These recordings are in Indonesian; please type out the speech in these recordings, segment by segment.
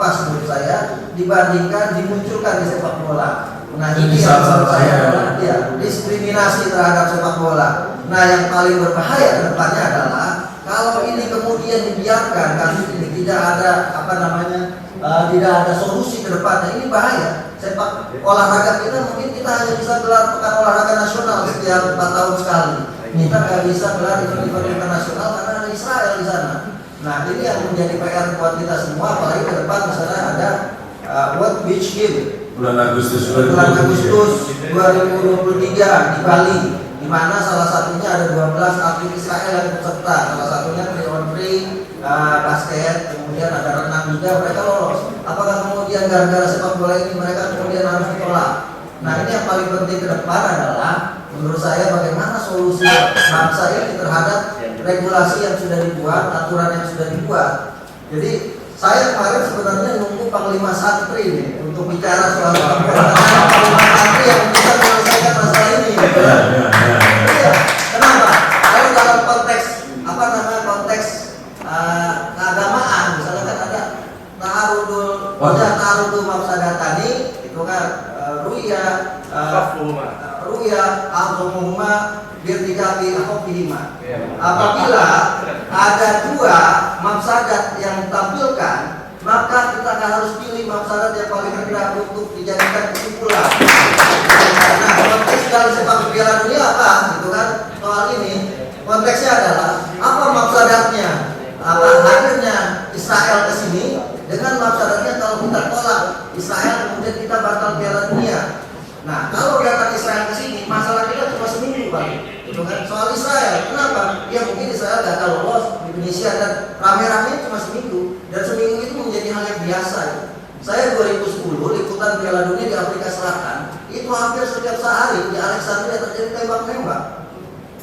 pas menurut saya dibandingkan dimunculkan di sepak bola. Nah ini yang salah menurut saya adalah ya, diskriminasi terhadap sepak bola. Nah yang paling berbahaya ke depannya adalah kalau ini kemudian dibiarkan, kasus ini tidak ada tidak ada solusi ke depannya, ini bahaya. Sepak olahraga kita mungkin kita hanya bisa gelar pekan olahraga nasional setiap 4 tahun sekali. Kita nggak bisa gelar event-event internasional karena ada Israel di sana. Nah ini yang menjadi PR buat kita semua, apalagi ke depan misalnya ada World Beach Games bulan Agustus 2023 di Bali, di mana salah satunya ada 12 atlet Israel yang peserta, salah satunya 3-on-3 basket, kemudian ada renang juga, mereka lolos. Apakah kemudian gara-gara sepak bola ini mereka kemudian harus ditolak? Nah ini yang paling penting ke depan adalah menurut saya bagaimana solusi bangsa ini terhadap regulasi yang sudah dibuat, aturan yang sudah dibuat. Jadi saya kemarin sebenarnya nunggu Panglima Santri nih untuk bicara soal sepak bola, karena Panglima Santri yang bisa menyelesaikan masalah ini. Iya. Kenapa? Kalau dalam konteks konteks keagamaan, misalnya kan ada ta'arudul mafsadatani, itu kan ruya al-zumuhuma birtikabi akhofihima. Apabila ada dua mafsadat yang ditampilkan, maka kita harus pilih mafsadat yang paling rendah untuk dijadikan kesimpulan. Nah, konteks dalam sepak bola dunia apa? Gitu kan? Soal ini konteksnya adalah apa mafsadatnya? Apa hadirnya Israel ke sini dengan mafsadatnya kalau kita tolak Israel kemudian kita batal Piala Dunia. Nah, kalau datang Israel ke sini, masalah kita cuma seminggu, Pak. Itu kan soal Israel. Kenapa? Ya mungkin Israel gagal lolos di Indonesia dan rame-rame cuma seminggu, dan seminggu itu menjadi hal yang biasa. Ya. Saya 2010 liputan Piala Dunia di Afrika Selatan, itu hampir setiap sehari di Alexandria terjadi tembak-tembak.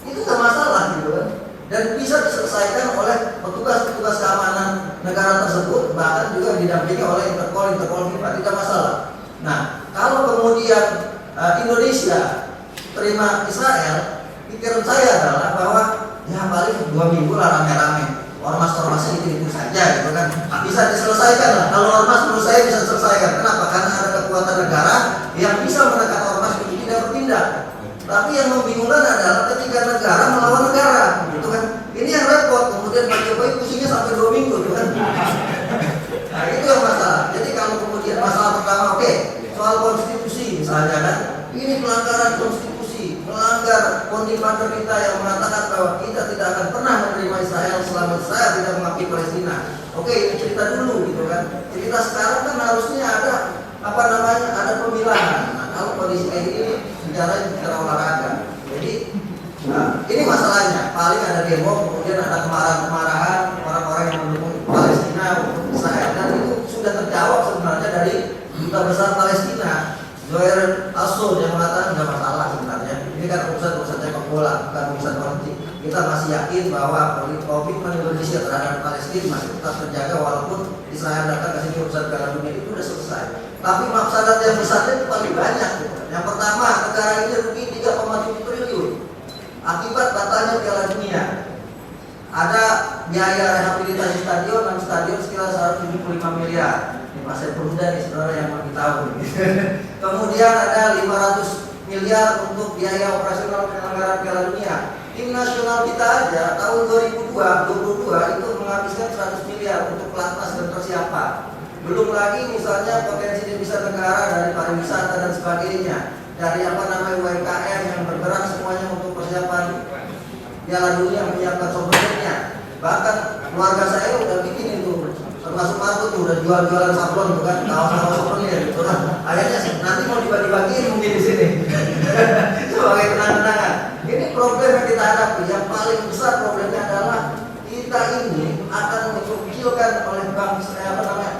Itu nggak masalah gitu kan. Dan bisa diselesaikan oleh petugas-petugas keamanan negara tersebut, bahkan juga didampingi oleh Interpol FIFA, tidak masalah. Nah, kalau kemudian Indonesia terima Israel, pikiran saya adalah bahwa ya paling 2 minggu lah rame-rame, ormas-ormasnya itu saja gitu kan, bisa diselesaikan lah. Kalau ormas menurut saya bisa diselesaikan. Kenapa? Karena ada kekuatan negara yang bisa menekan ormas untuk tidak bertindak. Tapi yang membingungkan adalah ketika negara melawan negara, gitu kan. Ini yang repot. Kemudian Pak Jokowi pusingnya sampai 2 minggu, gitu kan. Nah itu yang masalah. Jadi kalau kemudian masalah pertama, oke, soal konstitusi misalnya kan, ini pelanggaran konstitusi, melanggar founding father kita yang mengatakan bahwa kita tidak akan pernah menerima Israel selama Israel tidak mengakui Palestina. Oke, ini cerita dulu, gitu kan. Cerita sekarang kan harusnya ada ada pemilahan. Nah, kalau kondisi kayak ini bicara olahraga. Jadi ini masalahnya. Paling ada demo, kemudian ada kemarahan orang-orang yang mendukung Palestina untuk Israel, dan itu sudah terjawab sebenarnya dari Duta Besar Palestina, Zohair Al-Soud, yang mengatakan nggak masalah sebenarnya. Ini kan urusan sepak bola, bukan urusan politik. Kita masih yakin bahwa komitmen Indonesia terhadap Palestina masih tetap terjaga walaupun Israel datang ke sini urusan Piala Dunia itu sudah selesai. Tapi mafsadat yang besarnya itu paling banyak. Yang pertama, negara ini rugi 3,7 triliun akibat batalnya Piala Dunia. Ada biaya rehabilitasi stadion, dan stadion sekitar 175 miliar. Ini Pak Perluda nih saudara yang lebih tahu. Kemudian ada 500 miliar untuk biaya operasional penyelenggaraan Piala Dunia. Tim nasional kita aja tahun 2022 itu menghabiskan 100 miliar untuk pelatnas dan persiapan. Belum lagi misalnya potensi devisa negara dari pariwisata dan sebagainya, dari UMKM yang bergerak semuanya untuk persiapan Piala Dunia, menyiapkan souvenirnya. Bahkan keluarga saya udah bikin itu, termasuk Marco tuh udah jualan sablon, bukan kaos-kaos souvenir, gitu kan. Akhirnya nanti mau dibagi-bagiin mungkin di sini sebagai kenang-kenangan. Ini problem yang kita hadapi. Yang paling besar problemnya adalah kita ini akan dikucilkan oleh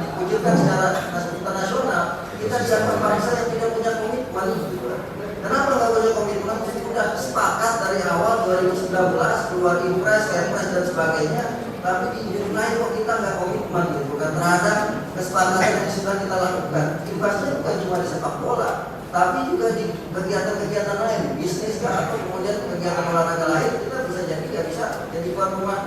dikucilkan secara internasional. Kita dianggap bangsa yang tidak punya komitmen. Kenapa nggak punya komitmen? Jadi sudah sepakat dari awal 2019 keluar impres, kepres dan sebagainya, tapi di Juni kok kita nggak komitmen gitu kan terhadap kesepakatan yang sudah kita lakukan. Impresnya bukan cuma di sepak bola, tapi juga di kegiatan-kegiatan lain, bisnis atau kemudian kegiatan olahraga lain, kita bisa jadi nggak bisa jadi tuan rumah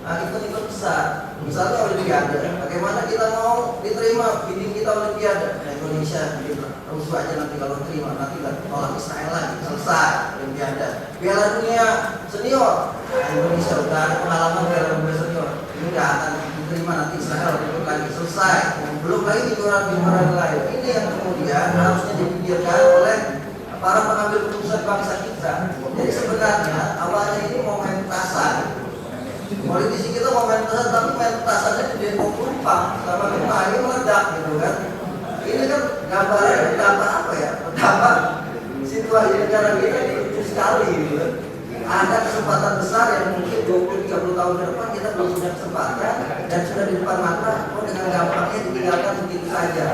event-event besar. Misalnya Olimpiade, Bagaimana kita mau diterima bidding kita Olimpiade? Indonesia rusuh aja nanti kalau terima, nanti nggak tolak Israel lagi, selesai Olimpiade. Piala Dunia Senior, Indonesia udah ada pengalaman Piala Dunia Senior, ini nggak akan diterima nanti Israel ikut lagi, selesai. Belum lagi di juara lain. Ini yang kemudian harusnya dipikirkan oleh para pengambil keputusan bangsa kita. Jadi sebenarnya awalnya ini mau main petasan. Politisi kita mau main petasan, tapi main petasannya di Depok Pelumpang sama kita akhirnya meledak gitu kan. Ini kan gambaran betapa apa ya, betapa situasi negara kita ini lucu sekali gitu kan. Ada kesempatan besar yang mungkin 20-30 tahun ke depan kita belum punya kesempatan dan sudah di depan mata, dengan gampangnya ditinggalkan begitu saja.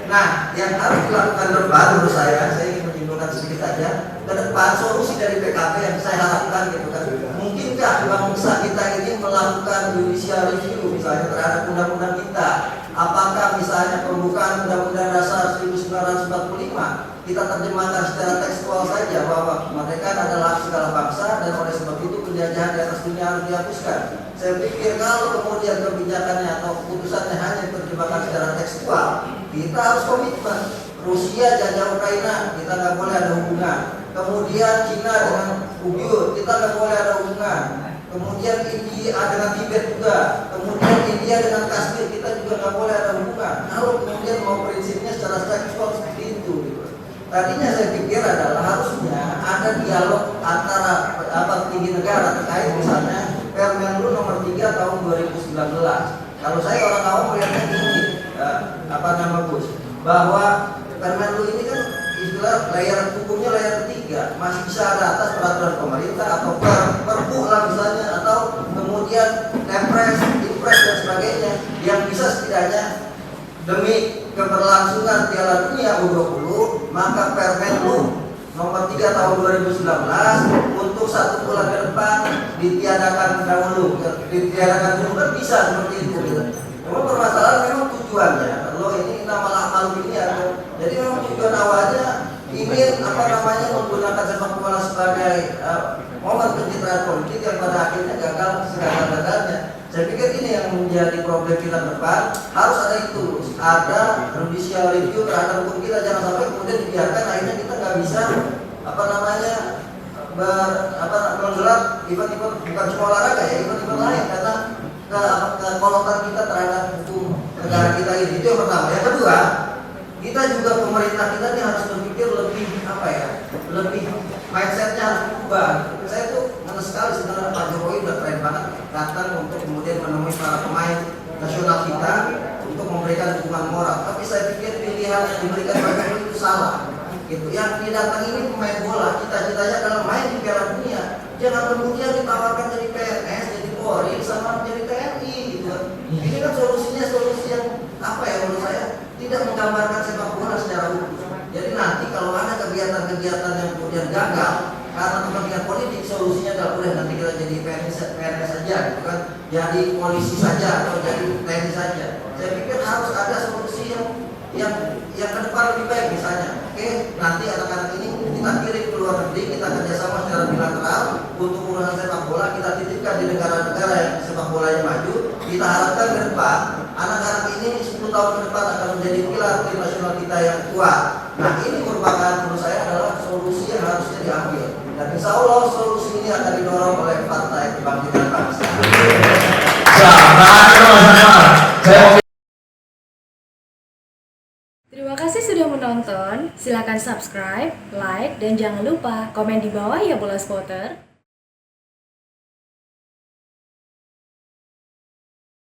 Nah, yang harus dilakukan depan menurut saya ingin menyimpulkan sedikit saja, ke depan solusi dari PKB yang saya harapkan gitu kan. Mungkinkah bangsa kita ini melakukan judicial review misalnya terhadap undang-undang kita? Apakah misalnya pembukaan Undang-Undang Dasar 1945 kita terjemahkan secara tekstual saja bahwa kemerdekaan adalah hak segala bangsa dan oleh sebab itu penjajahan di atas dunia harus dihapuskan. Saya pikir kalau kemudian kebijakannya atau keputusannya hanya terjemahkan secara tekstual, kita harus komitmen. Rusia jajah Ukraina, kita nggak boleh ada hubungan. Kemudian Cina dengan Uyghur, kita nggak boleh ada hubungan. Kemudian India dengan Tibet juga. Kemudian India dengan Kashmir, kita juga nggak boleh ada hubungan. Kalau kemudian mau prinsipnya secara tekstual seperti itu. Gitu. Tadinya saya pikir adalah harusnya ada dialog antara tinggi negara terkait misalnya Permenlu nomor 3 tahun 2019. Kalau saya orang awam melihatnya ini, Gus, bahwa Permenlu ini kan istilah layer hukumnya layer ketiga, masih bisa ada atas peraturan pemerintah atau perpu lah misalnya, atau kemudian Kepres, Impres dan sebagainya yang bisa setidaknya demi keberlangsungan Piala Dunia U20 maka Permenlu nomor 3 tahun 2019 untuk 1 bulan ke depan ditiadakan dahulu kan bisa seperti itu gitu. Memang permasalahan memang tujuannya kalau ini nama malu ini ada. Jadi memang tujuan awalnya ingin menggunakan sepak bola sebagai momen pencitraan politik yang pada akhirnya gagal segagal-gagalnya. Saya pikir ini yang menjadi problem kita ke depan, harus ada itu, ada judicial review terhadap hukum kita, jangan sampai kemudian dibiarkan akhirnya kita nggak bisa menggelar event-event bukan cuma olahraga ya, event-event lain karena kekolotan kita terhadap hukum negara kita ini. Itu yang pertama. Yang kedua, kita juga pemerintah kita ini harus berpikir lebih lebih mindsetnya harus berubah. Saya tuh senang sekali sebenarnya Pak Jokowi udah keren banget datang untuk kemudian menemui para pemain nasional kita untuk memberikan dukungan moral. Tapi saya pikir pilihan yang diberikan Pak Jokowi itu salah. Gitu. Yang didatang ini pemain bola, cita-citanya adalah main di Piala Dunia. Jangan kemudian ditawarkan jadi PNS, jadi Polri, sama jadi TNI. Gitu. Ini kan solusinya solusi yang menurut saya tidak menggambarkan sepak bola secara utuh. Jadi nanti kalau ada kegiatan-kegiatan yang kemudian gagal karena kepentingan politik, solusinya adalah udah nanti kita jadi PNS saja, gitu kan? Jadi polisi saja atau jadi TNI saja. Saya pikir harus ada solusi yang ke depan lebih baik misalnya. Oke, nanti anak-anak ini kita kirim ke luar negeri, kita kerjasama secara bilateral untuk urusan sepak bola, kita titipkan di negara-negara yang sepak bolanya maju. Kita harapkan ke depan anak-anak ini 10 tahun ke depan akan menjadi pilar tim nasional kita yang kuat. Nah, ini merupakan menurut saya adalah solusi yang harusnya diambil. Dan insya Allah solusi ini akan didorong oleh Partai Kebangkitan Bangsa. Terima kasih sudah menonton. Silakan subscribe, like, dan jangan lupa komen di bawah ya Bola Spotter.